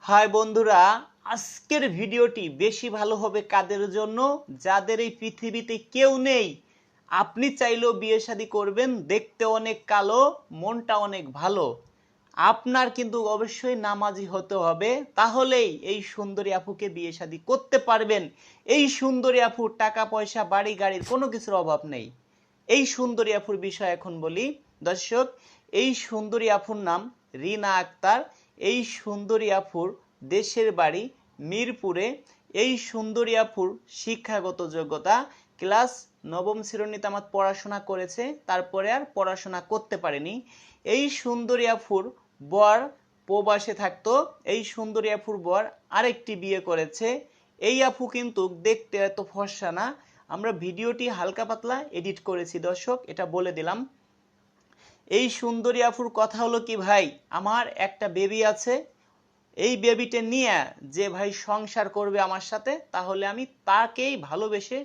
High বন্ধুরা, আজকের ভিডিওটি বেশি ভালো হবে কাদের জন্য? যাদের এই পৃথিবীতে কেউ নেই, আপনি চাইলেও বিয়ে শাদী করবেন, দেখতে অনেক কালো, মনটা অনেক ভালো। আপনার কিন্তু অবশ্যই নামাজি হতে হবে, তাহলেই এই সুন্দরী আপুকে বিয়ে শাদী করতে পারবেন। এই সুন্দরী আপুর টাকা পয়সা বাড়ি গাড়ির কোনো কিছুর অভাব নেই। এই সুন্দরী আপুর বিষয় এখন বলি দর্শক। এই সুন্দরী আপুর নাম রিনা আক্তার। এই সুন্দরী আপুর দেশের বাড়ি মিরপুরে। এই সুন্দরী আপুর শিক্ষাগত যোগ্যতা ক্লাস নবম শ্রেণীতে আমার পড়াশোনা করেছে, তারপরে আর পড়াশোনা করতে পারেনি। এই সুন্দরী আপুর বর প্রবাসে থাকতো। এই সুন্দরী আপুর বর আরেকটি বিয়ে করেছে। এই আপু কিন্তু দেখতে এত ফর্সা না, আমরা ভিডিওটি হালকা পাতলা এডিট করেছি দর্শক, এটা বলে দিলাম। এই সুন্দরী আপুর কথা হলো কি ভাই, আমার একটা বেবি আছে, এই বেবিটা নিয়ে যে ভাই সংসার করবে আমার সাথে, তাহলে আমি তাকেই ভালোবেসে